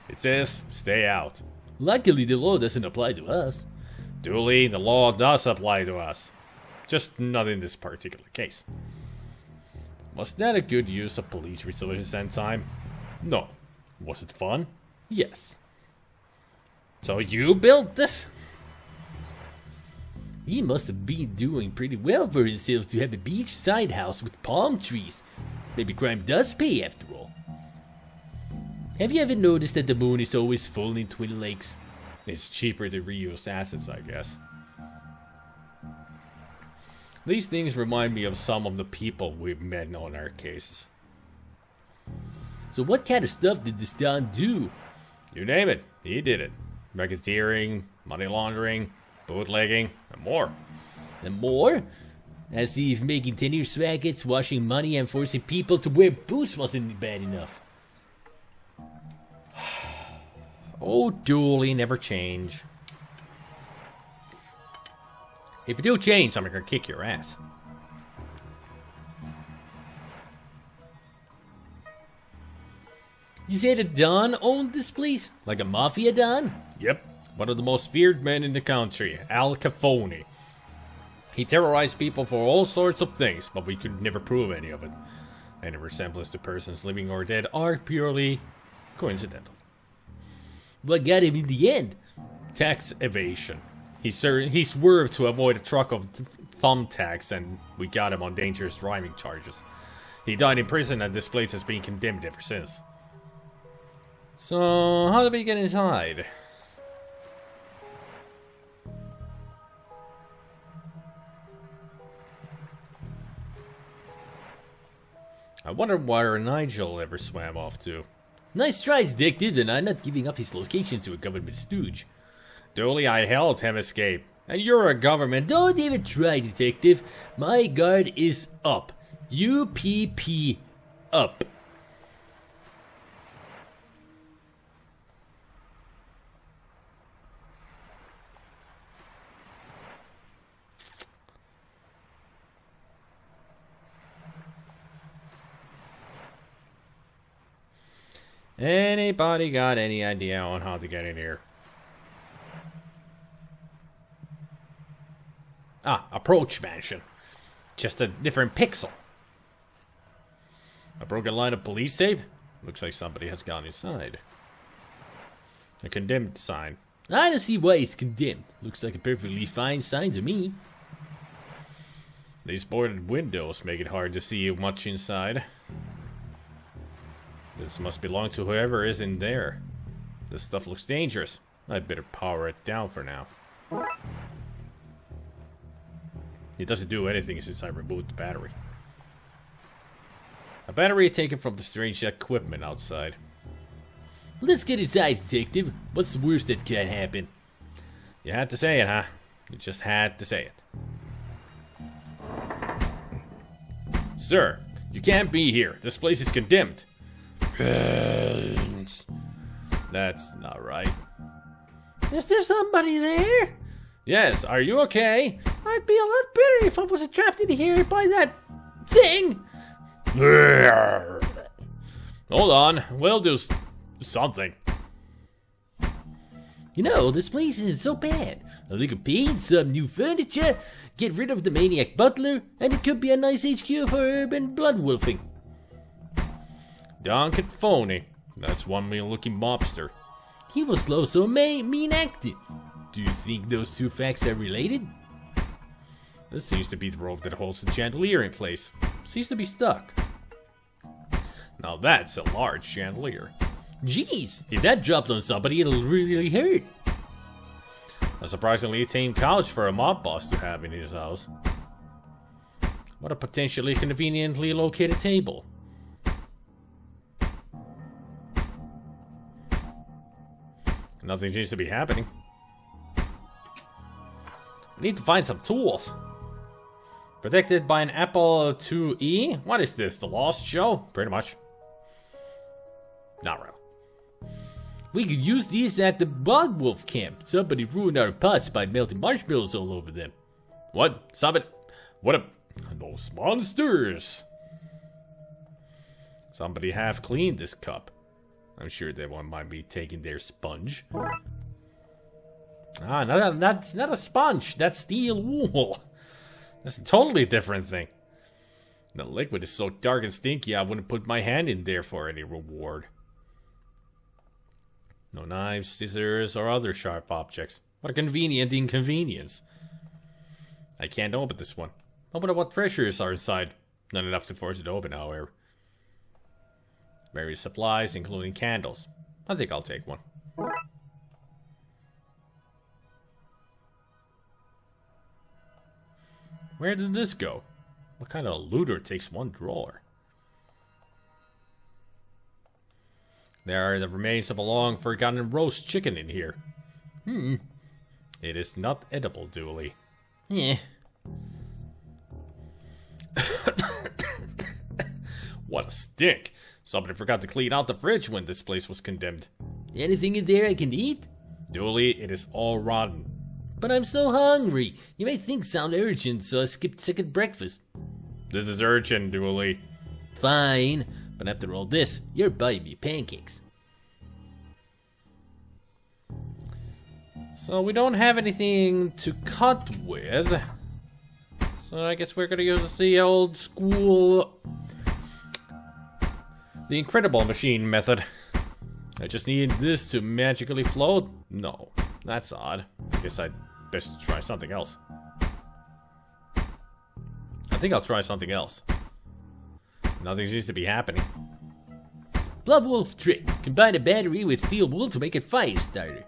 It says, stay out. Luckily, the law doesn't apply to us. Duly, the law does apply to us. Just not in this particular case. Was that a good use of police resources and time? No. Was it fun? Yes. So you built this? He must have been doing pretty well for himself to have a beachside house with palm trees. Maybe crime does pay after all. Have you ever noticed that the moon is always full in Twin Lakes? It's cheaper to reuse assets, I guess. These things remind me of some of the people we've met on our case. So what kind of stuff did this Don do? You name it, he did it. Racketeering, money laundering, bootlegging, and more. And more? As if making tenure rackets, washing money, and forcing people to wear boots wasn't bad enough. Oh, Dooley, never change. If you do change, I'm gonna kick your ass. You say the Don owned this place? Like a mafia Don? Yep, one of the most feared men in the country, Al Capone. He terrorized people for all sorts of things, but we could never prove any of it. Any resemblance to persons living or dead are purely coincidental. What got him in the end? Tax evasion. He swerved to avoid a truck of thumbtacks, and we got him on dangerous driving charges. He died in prison, and this place has been condemned ever since. So, how did we get inside? I wonder where Nigel ever swam off to. Nice try, detective, and I'm not giving up his location to a government stooge. Dooley, I helped him escape. And you're a government... Don't even try, detective. My guard is up. UPP up. Anybody got any idea on how to get in here? Ah, approach mansion. Just a different pixel. A broken line of police tape? Looks like somebody has gone inside. A condemned sign. I don't see why it's condemned. Looks like a perfectly fine sign to me. These boarded windows make it hard to see much inside. This must belong to whoever is in there. This stuff looks dangerous. I'd better power it down for now. It doesn't do anything since I removed the battery. A battery taken from the strange equipment outside. Let's get inside, detective. What's the worst that can happen? You had to say it, huh? You just had to say it. Sir, you can't be here. This place is condemned. That's not right. Is there somebody there? Yes, are you okay? I'd be a lot better if I wasn't trapped in here by that thing. Hold on, we'll do something. You know, this place isn't so bad. A little paint, some new furniture, get rid of the maniac butler, and it could be a nice HQ for urban bloodwolfing. Don Phony. That's one mean-looking mobster. He was slow, so mean-acting. Do you think those two facts are related? This seems to be the rope that holds the chandelier in place. Seems to be stuck. Now that's a large chandelier. Jeez, if that dropped on somebody, it'll really hurt. A surprisingly tame couch for a mob boss to have in his house. What a potentially conveniently located table. Nothing seems to be happening. We need to find some tools. Protected by an Apple IIe? What is this, the Lost Show? Pretty much. Not real. We could use these at the Bloodwolf camp. Somebody ruined our pots by melting marshmallows all over them. What? Stop it. What a... Those monsters. Somebody have cleaned this cup. I'm sure they won't mind me taking their sponge. Ah, no, that's not a sponge. That's steel wool. That's a totally different thing. The liquid is so dark and stinky, I wouldn't put my hand in there for any reward. No knives, scissors, or other sharp objects. What a convenient inconvenience. I can't open this one. I wonder what treasures are inside. Not enough to force it open, however. Various supplies, including candles. I think I'll take one. Where did this go? What kind of looter takes one drawer? There are the remains of a long forgotten roast chicken in here. It is not edible, Dooley. Yeah. What a stink! Somebody forgot to clean out the fridge when this place was condemned. Anything in there I can eat? Dooley, it is all rotten. But I'm so hungry. You may think sound urgent, so I skipped second breakfast. This is urgent, Dooley. Fine. But after all this, you're buying me pancakes. So we don't have anything to cut with. So I guess we're gonna use the old school... the Incredible Machine method. I just need this to magically float? No, that's odd. I guess I'd best try something else. I think I'll try something else. Nothing seems to be happening. Blood wolf trick. Combine a battery with steel wool to make a fire starter.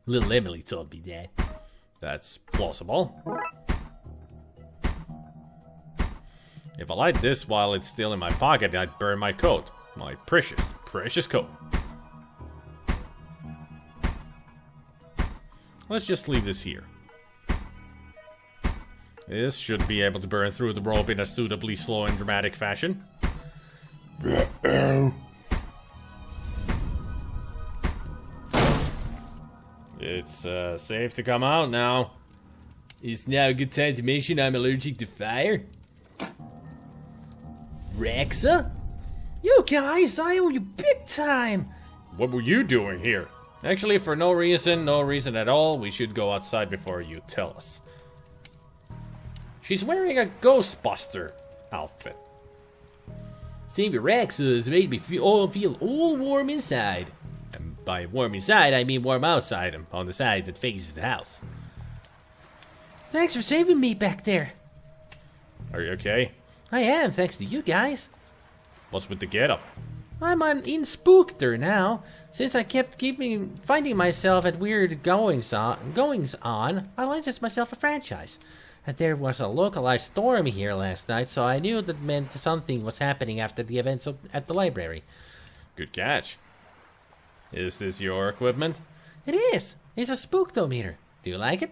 Little Emily told me that. That's plausible. If I light this while it's still in my pocket, I'd burn my coat. My precious, precious coat. Let's just leave this here. This should be able to burn through the rope in a suitably slow and dramatic fashion. It's safe to come out now. Is now a good time to mention I'm allergic to fire? Rexa? You guys, I owe you big time! What were you doing here? Actually, for no reason at all, we should go outside before you tell us. She's wearing a Ghostbuster outfit. Seeing Rexa has made me feel all warm inside. And by warm inside, I mean warm outside, on the side that faces the house. Thanks for saving me back there. Are you okay? I am, thanks to you guys. What's with the getup? I'm in Spookter now. Since I kept finding myself at weird goings on, I licensed myself a franchise. And there was a localized storm here last night, so I knew that meant something was happening after the events at the library. Good catch. Is this your equipment? It is. It's a spooktometer. Do you like it?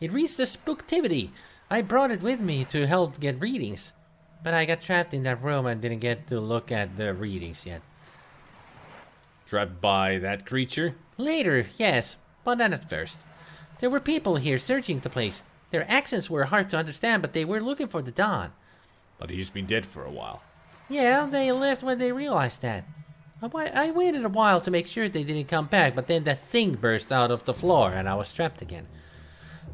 It reads the spooktivity. I brought it with me to help get readings. But I got trapped in that room and didn't get to look at the readings yet. Trapped by that creature? Later, yes, but not at first. There were people here searching the place. Their accents were hard to understand, but they were looking for the Don. But he's been dead for a while. Yeah, they left when they realized that. I waited a while to make sure they didn't come back, but then that thing burst out of the floor and I was trapped again.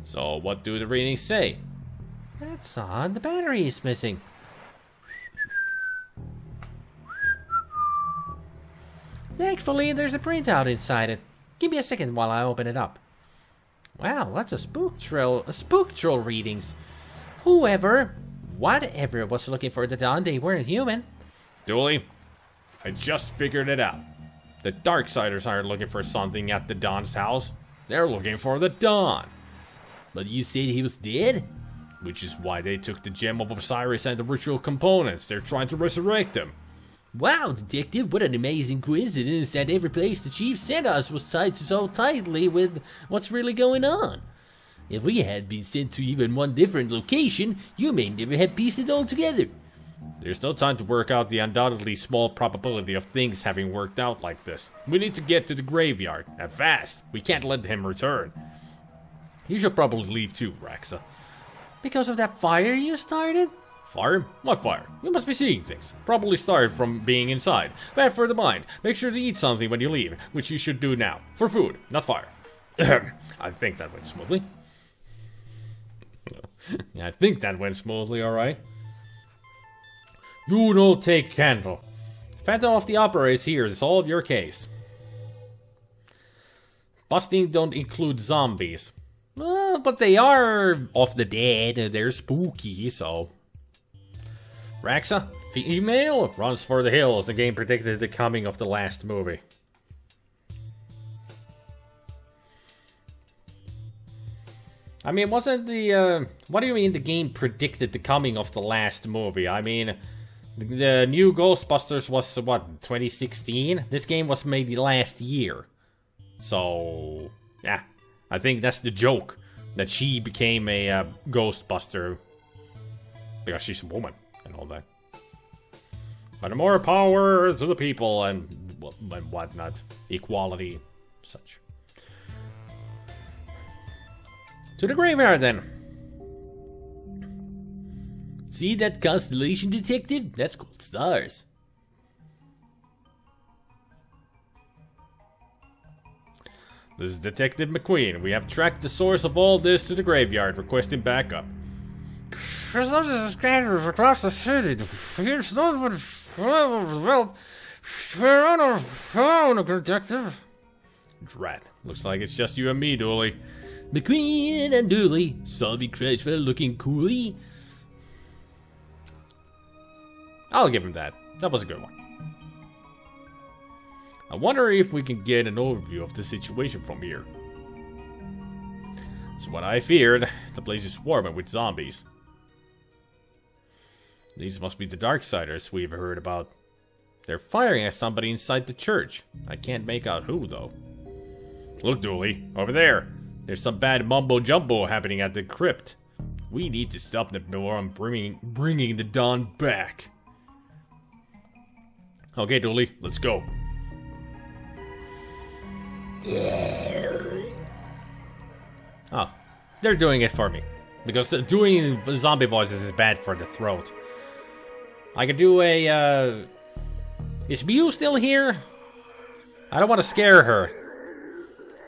So what do the readings say? That's odd. The battery is missing. Thankfully, there's a printout inside it. Give me a second while I open it up. Wow, lots of spook troll readings. Whatever was looking for the Dawn, they weren't human. Dooley, I just figured it out. The Darksiders aren't looking for something at the Dawn's house. They're looking for the Dawn. But you said he was dead? Which is why they took the Gem of Osiris and the ritual components. They're trying to resurrect them. Wow, Detective, what an amazing coincidence that every place the Chief sent us was tied so tightly with what's really going on. If we had been sent to even one different location, you may never have pieced it all together. There's no time to work out the undoubtedly small probability of things having worked out like this. We need to get to the graveyard, and fast. We can't let him return. You should probably leave too, Rexa. Because of that fire you started? Fire? What fire? You must be seeing things. Probably started from being inside. Bad for the mind. Make sure to eat something when you leave, which you should do now. For food, not fire. I think that went smoothly. Yeah, I think that went smoothly, alright. You no take candle. Phantom of the Opera is here to solve your case. Busting don't include zombies. But they are of the dead, they're spooky, so... Raxa, female, runs for the hills. The game predicted the coming of the last movie. I mean, wasn't the, what do you mean the game predicted the coming of the last movie? I mean, the new Ghostbusters was, what, 2016? This game was made last year. So, yeah. I think that's the joke. That she became a Ghostbuster. Because she's a woman and all that. But more power to the people and whatnot. Equality, such. To the graveyard, then. See that constellation, detective? That's called stars. This is Detective McQueen. We have tracked the source of all this to the graveyard, requesting backup. There's lots of scanners across the city. Here's not what well, detective. Drat. Looks like it's just you and me, Dooley. McQueen and Dooley, solving crimes while looking coolly. I'll give him that. That was a good one. I wonder if we can get an overview of the situation from here. It's what I feared. The place is swarming with zombies. These must be the Darksiders we've heard about. They're firing at somebody inside the church. I can't make out who, though. Look, Dooley, over there. There's some bad mumbo-jumbo happening at the crypt. We need to stop them before I'm bringing the dawn back. Okay, Dooley, let's go. Oh, they're doing it for me. Because doing zombie voices is bad for the throat. I could do a, Is Mew still here? I don't want to scare her.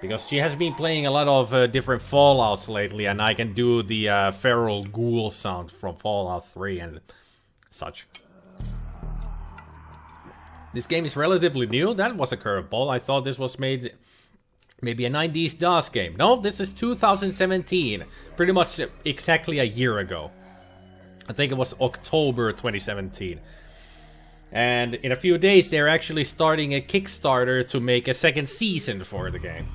Because she has been playing a lot of different Fallouts lately, and I can do the feral ghoul sound from Fallout 3 and such. This game is relatively new. That was a curveball. I thought this was made maybe a 90s DOS game. No, this is 2017. Pretty much exactly a year ago. I think it was October 2017. And in a few days, they're actually starting a Kickstarter to make a second season for the game.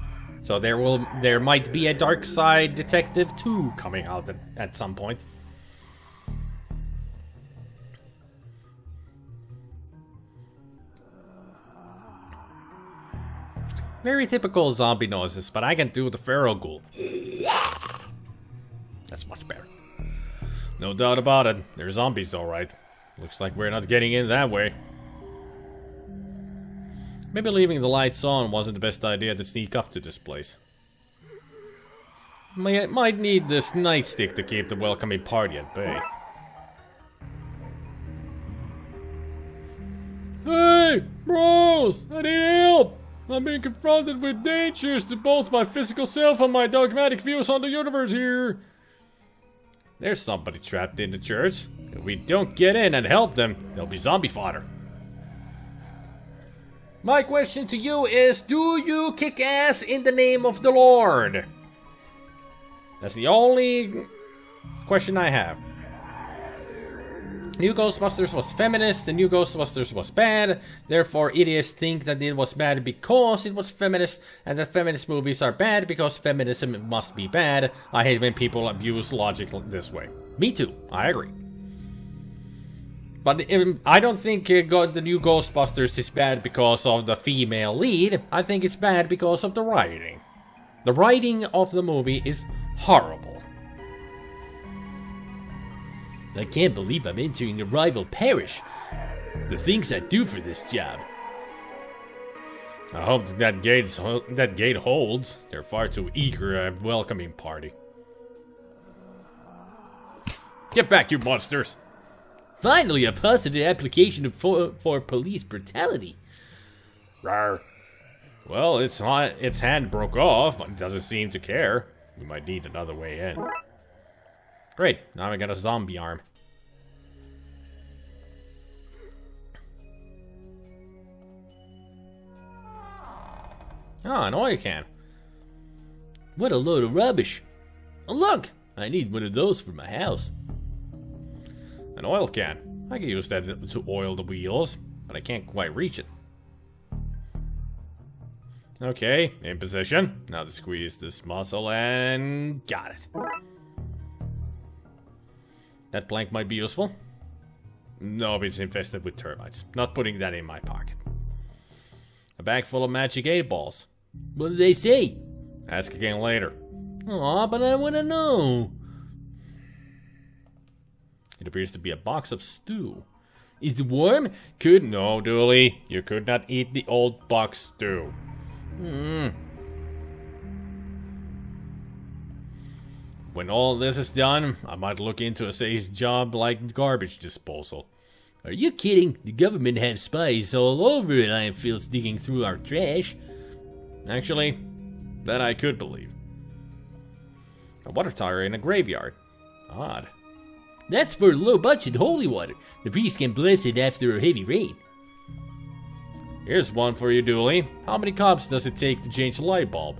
So there might be a Darkside Detective 2 coming out at some point. Very typical zombie noises, but I can do the feral ghoul. That's much better. No doubt about it. They're zombies, alright. Looks like we're not getting in that way. Maybe leaving the lights on wasn't the best idea to sneak up to this place. Might need this nightstick to keep the welcoming party at bay. Hey, bros! I need help! I'm being confronted with dangers to both my physical self and my dogmatic views on the universe here. There's somebody trapped in the church. If we don't get in and help them, they'll be zombie fodder. My question to you is, do you kick ass in the name of the Lord? That's the only question I have. New Ghostbusters was feminist, the new Ghostbusters was bad, therefore idiots think that it was bad because it was feminist, and that feminist movies are bad because feminism must be bad. I hate when people abuse logic this way. Me too, I agree. But I don't think the new Ghostbusters is bad because of the female lead. I think it's bad because of the writing. The writing of the movie is horrible. I can't believe I'm entering a rival parish. The things I do for this job. I hope that gate holds. They're far too eager a welcoming party. Get back, you monsters! Finally, a positive application for police brutality. Rawr. Well, its hand broke off, but it doesn't seem to care. We might need another way in. Great, now I got a zombie arm. Ah, an oil can. What a load of rubbish. Oh, look! I need one of those for my house. An oil can. I can use that to oil the wheels, but I can't quite reach it. Okay, in position. Now to squeeze this muscle and got it. That plank might be useful. No, it's infested with termites. Not putting that in my pocket. A bag full of magic 8 balls. What do they say? Ask again later. Aw, but I want to know. It appears to be a box of stew. Is it warm? No, Dooley. You could not eat the old box stew. When all this is done, I might look into a safe job like garbage disposal. Are you kidding? The government has spies all over Lionfields digging through our trash. Actually, that I could believe. A water tower in a graveyard. Odd. That's for low-budget holy water. The priest can bless it after a heavy rain. Here's one for you, Dooley. How many cops does it take to change a light bulb?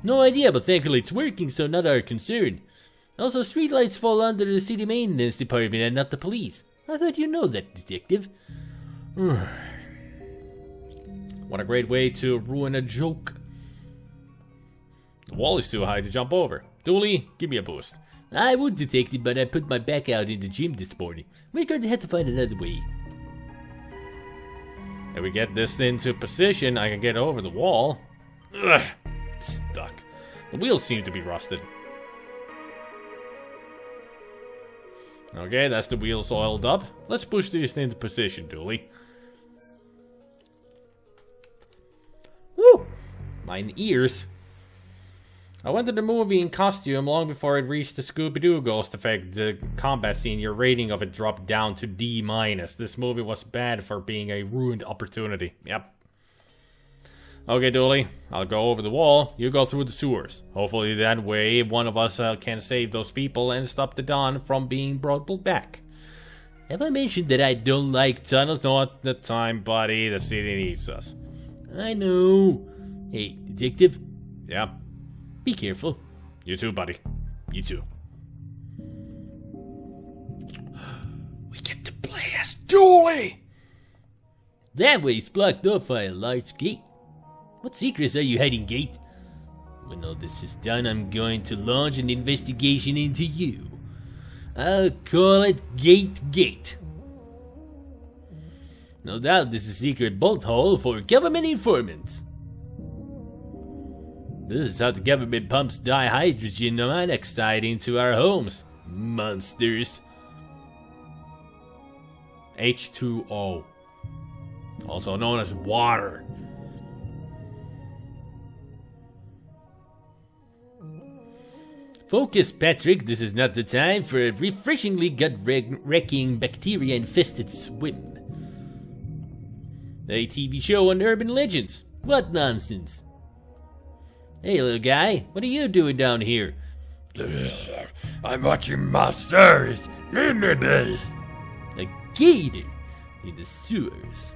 No idea, but thankfully it's working, so not our concern. Also, streetlights fall under the city maintenance department and not the police. I thought you know that, detective. What a great way to ruin a joke. The wall is too high to jump over. Dooley, give me a boost. I would, detective, but I put my back out in the gym this morning. We're going to have to find another way. If we get this into position, I can get over the wall. Ugh, it's stuck. The wheels seem to be rusted. Okay, that's the wheels oiled up. Let's push these into position, Dooley. Woo! Mine ears. I went to the movie in costume long before it reached the Scooby-Doo ghost effect. The combat scene, your rating of it dropped down to D-. This movie was bad for being a ruined opportunity. Yep. Okay, Dooley, I'll go over the wall. You go through the sewers. Hopefully that way one of us can save those people and stop the Dawn from being brought back. Have I mentioned that I don't like tunnels? Not the time, buddy. The city needs us. I know. Hey, detective. Yeah. Be careful. You too, buddy. You too. We get to play as Dooley! That way's blocked off by a large gate. What secrets are you hiding, Gate? When all this is done, I'm going to launch an investigation into you. I'll call it Gate. No doubt this is a secret bolt hole for government informants. This is how the government pumps dihydrogen monoxide into our homes. Monsters. H2O. Also known as water. Focus, Patrick. This is not the time for a refreshingly gut-wrecking bacteria-infested swim. A TV show on urban legends. What nonsense. Hey, little guy, what are you doing down here? I'm watching monsters. Leave me be. A gator in the sewers.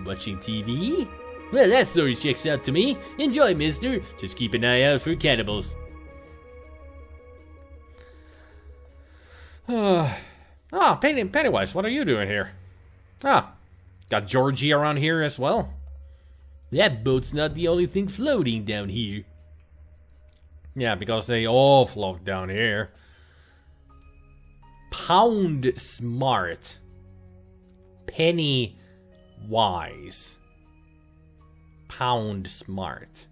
Watching TV? Well, that story checks out to me. Enjoy, mister. Just keep an eye out for cannibals. Pennywise, what are you doing here? Got Georgie around here as well? That boat's not the only thing floating down here. Yeah, because they all float down here. Pound smart. Penny wise. Pound smart.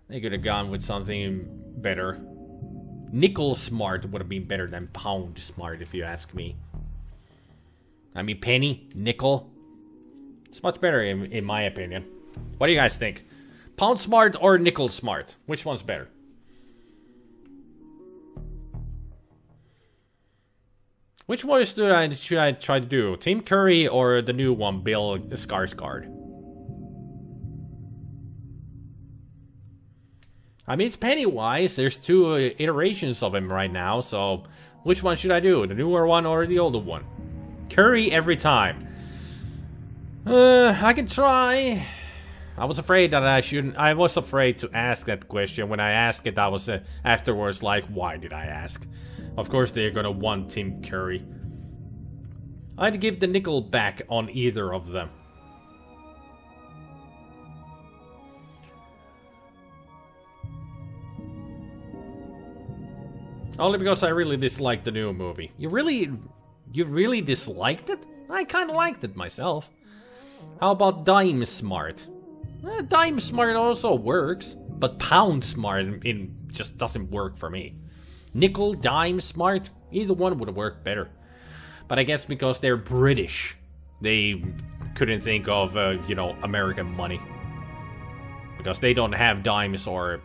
They could have gone with something better. Nickel smart would have been better than pound smart, if you ask me. I mean, penny, nickel. It's much better in my opinion. What do you guys think? Pound smart or nickel smart? Which one's better? Which voice should I try to do? Tim Curry or the new one, Bill Skarsgård? I mean, it's Pennywise. There's two iterations of him right now, so which one should I do? The newer one or the older one? Curry every time. I can try. I was afraid that I shouldn't. I was afraid to ask that question. When I asked it, I was afterwards like, why did I ask? Of course, they're gonna want Tim Curry. I'd give the nickel back on either of them. Only because I really disliked the new movie. You really disliked it? I kind of liked it myself. How about Dime Smart? Dime Smart also works, but Pound Smart just doesn't work for me. Nickel, Dime Smart, either one would have worked better. But I guess because they're British, they couldn't think of, American money. Because they don't have dimes or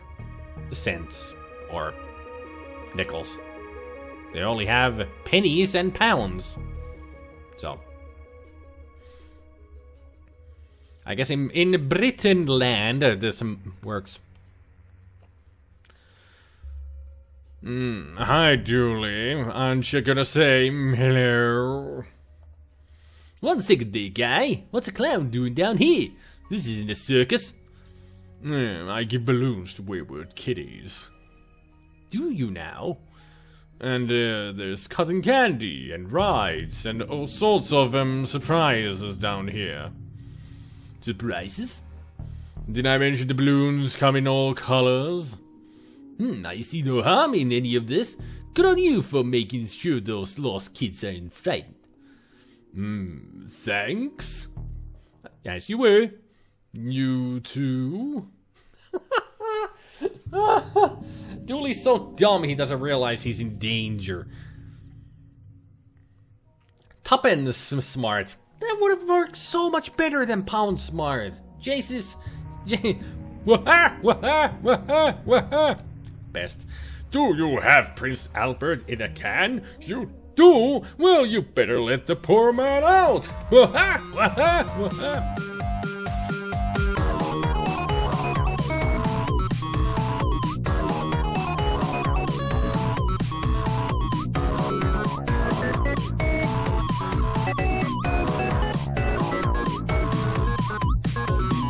cents or nickels. They only have pennies and pounds. So I guess in Britain land, this works. Hi, Julie. Aren't you gonna say hello? 1 second there, guy. What's a clown doing down here? This isn't a circus. I give balloons to wayward kitties. Do you now? And there's cotton candy and rides and all sorts of surprises down here. Surprises? Did I mention the balloons come in all colors? I see no harm in any of this. Good on you for making sure those lost kids aren't frightened. Thanks. As you were. You too? Dooley's so dumb he doesn't realize he's in danger. Tuppence Smart. That would have worked so much better than Pound Smart. Jesus. Best. Do you have Prince Albert in a can? You do? Well, you better let the poor man out.